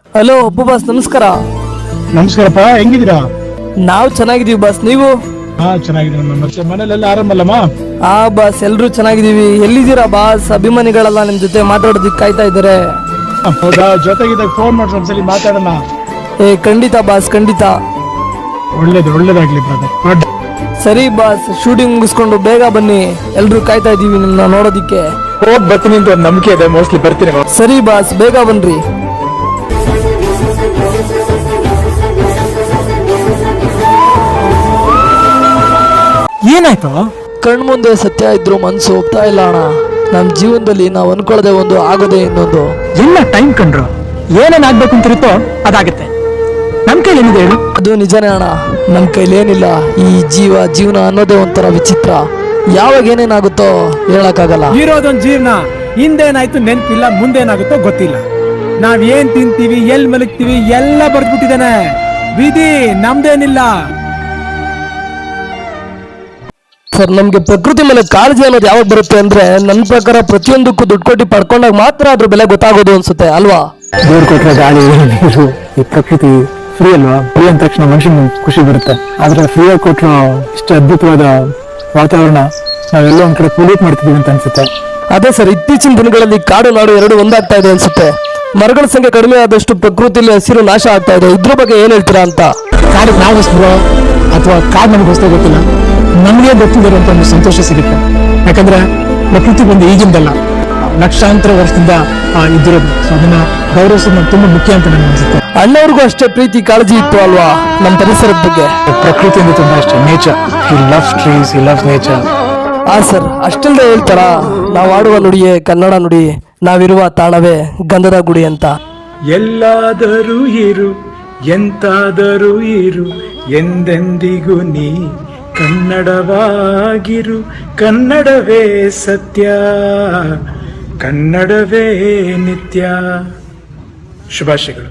Hello Appu boss, ನಮಸ್ಕಾರ. ನಮಸ್ಕಾರಪ್ಪ, ಹೆಂಗಿದ್ದೀರಾ? ನಾವು ಚೆನ್ನಾಗಿದೀವಿ boss, ನೀವು? ಚೆನ್ನಾಗಿದ್ದೀನಿ. ಮತ್ತೆ ಮನೇಲೆಲ್ಲ ಆರಾಮಲ್ಲಮ್ಮ? ಬಾಸ್, ಎಲ್ರು ಚೆನ್ನಾಗಿದೀವಿ. ಎಲ್ಲಿದ್ದೀರಾ ಬಾಸ್? ಅಭಿಮಾನಿಗಳೆಲ್ಲ ನಿಮ್ ಜೊತೆ ಮಾತಾಡೋದಕ್ಕೆ ಕಾಯ್ತಾ ಇದ್ದಾರೆ. ಹೌದಾ? ಜೊತೆಗಿದ್ದಾಗ ಫೋನ್ ಮಾಡ್ರಿ, ಒಂದ್ಸಲಿ ಮಾತಾಡೋಣ. ಖಂಡಿತ ಬಾಸ್, ಖಂಡಿತ. ಒಳ್ಳೇದಾಗ್ಲಿ ಬ್ರದರ್. ಸರಿ ಬಾಸ್, ಶೂಟಿಂಗ್ ಮುಗಿಸ್ಕೊಂಡು ಬೇಗ ಬನ್ನಿ, ಎಲ್ರು ಕಾಯ್ತಾ ಇದೀವಿ ನಿಮ್ನ ನೋಡೋದಿಕ್ಕೆ. ಹೋಗ್ ಬರ್ತೀನಿ ಅಂತ ಒಂದು ನಂಬಿಕೆ ಇದೆ, ಮೋಸ್ಟ್ಲಿ ಬರ್ತೀನಿ. ಸರಿ ಬಾಸ್, ಬೇಗ ಬನ್ರಿ. ಏನಾಯ್ತು? ಕಣ್ಮುಂದೆ ಸತ್ಯ ಇದ್ರು ಮನ್ಸು ಒಪ್ತಾ ಇಲ್ಲ ಅಣ್ಣ. ನಮ್ ಜೀವನದಲ್ಲಿ ನಾವು ಅನ್ಕೊಳ್ಳದೆ ಒಂದು ಆಗೋದೆ ಇನ್ನೊಂದು. ಎಲ್ಲ ಟೈಮ್ ಕಂಡ್ರು ಏನೇನ್ ಆಗ್ಬೇಕು ಅಂತ ಇರುತ್ತೋ ಅದಾಗತ್ತೆ. ನಮ್ ಕೈಲಿ ಏನಿದೆ ಹೇಳು? ಅದು ನಿಜನೇ ಅಣ್ಣ, ನಮ್ ಕೈಲಿ ಏನಿಲ್ಲ. ಈ ಜೀವನ ಅನ್ನೋದೇ ಒಂಥರ ವಿಚಿತ್ರ. ಯಾವಾಗ ಏನೇನಾಗುತ್ತೋ ಹೇಳಕ್ಕಾಗಲ್ಲ. ಇರೋದೊಂದು ಜೀವನ, ಹಿಂದೇನಾಯ್ತು ನೆನ್ಪಿಲ್ಲ, ಮುಂದೇನಾಗುತ್ತೋ ಗೊತ್ತಿಲ್ಲ. ನಾವ್ ಏನ್ ತಿಂತೀವಿ, ಎಲ್ ಮಲಗ್ತೀವಿ ಎಲ್ಲ ಬರ್ದ್ಬಿಟ್ಟಿದಾನೆ. ವಿಧಿ ನಮ್ದೇನಿಲ್ಲ. ಸರ್, ನಮ್ಗೆ ಪ್ರಕೃತಿ ಮೇಲೆ ಕಾಳಜಿ ಅನ್ನೋದು ಯಾವಾಗ ಬರುತ್ತೆ ಅಂದ್ರೆ, ನನ್ನ ಪ್ರಕಾರ ಪ್ರತಿಯೊಂದಕ್ಕೂ ದುಡ್ಡು ಕೊಟ್ಟು ಪಡ್ಕೊಂಡಾಗ ಮಾತ್ರ ಅದ್ರ ಬೆಲೆ ಗೊತ್ತಾಗೋದು ಅನ್ಸುತ್ತೆ ಅಲ್ವಾ? ದೇವ್ರು ಕೊಟ್ರೆ ಗಾಳಿ, ನೀರು, ಈ ಪ್ರಕೃತಿ ಫ್ರೀ ಅಲ್ವಾ? ಫ್ರೀ ಅಂದ ತಕ್ಷಣ ಮನುಷ್ಯನ ಖುಷಿ ಬರುತ್ತೆ. ಆದ್ರೆ ಫ್ರೀ ಆಗಿ ಕೊಟ್ಟರು ಇಷ್ಟು ಅದ್ಭುತವಾದ ವಾತಾವರಣ ನಾವೆಲ್ಲ ಒಂದ್ ಕಡೆ ಪೊಲ್ಯೂಟ್ ಮಾಡ್ತಿದೀವಿ ಅಂತ ಅನ್ಸುತ್ತೆ. ಅದೇ ಸರ್, ಇತ್ತೀಚಿನ ದಿನಗಳಲ್ಲಿ ಕಾಡು ನಾಡು ಎರಡು ಒಂದಾಗ್ತಾ ಇದೆ ಅನ್ಸುತ್ತೆ. ಮರಗಳ ಸಂಖ್ಯೆ ಕಡಿಮೆ ಆದಷ್ಟು ಪ್ರಕೃತಿಯಲ್ಲಿ ಹಸಿರು ನಾಶ ಆಗ್ತಾ ಇದೆ. ಇದ್ರ ಬಗ್ಗೆ ಏನ್ ಹೇಳ್ತೀರಾ ಅಂತ? ಕಾಡಿಗೆ ನಾವು ಹೊಸಬರೋ ಅಥವಾ ಕಾಡು ನಮ್ಗೆ ಹೊಸ ಗೊತ್ತಿಲ್ಲ, ನಮಗೆ ಗೊತ್ತಿದ್ದಾರೆ ಅಂತ ಒಂದು ಸಂತೋಷ ಸಿಗುತ್ತೆ. ಯಾಕಂದ್ರೆ ಪ್ರಕೃತಿ ಬಂದು ಈಗಿಂದಲ್ಲ, ಲಕ್ಷಾಂತರ ವರ್ಷದಿಂದ ಇದ್ದಿರೋದು. ಸೊ ಅದನ್ನ ಗೌರವಿಸೋದು ತುಂಬಾ ಮುಖ್ಯ ಅಂತ ನನಗೆ ಅನ್ಸುತ್ತೆ. ಅಣ್ಣವ್ರಿಗೂ ಅಷ್ಟೇ ಪ್ರೀತಿ ಕಾಳಜಿ ಇತ್ತು ಅಲ್ವಾ ನಮ್ಮ ಪರಿಸರದ ಬಗ್ಗೆ? ಪ್ರಕೃತಿ ಅಂದ್ರೆ ತುಂಬಾ ಇಷ್ಟ. Nature, he loves trees, he loves nature. Sir, ಅಷ್ಟಲ್ದೆ ಹೇಳ್ತಾರ, ನಾವು ಆಡುವ ನುಡಿಯೇ ಕನ್ನಡ ನುಡಿ, ನಾವಿರುವ ತಾಣವೇ ಗಂಧದ ಗುಡಿ ಅಂತ. ಎಲ್ಲಾದರೂ ಇರು, ಎಂತಾದರೂ ಇರು, ಎಂದೆಂದಿಗೂ ನೀ ಕನ್ನಡವಾಗಿರು. ಕನ್ನಡವೇ ಸತ್ಯ, ಕನ್ನಡವೇ ನಿತ್ಯ. ಶುಭಾಶಯಗಳು.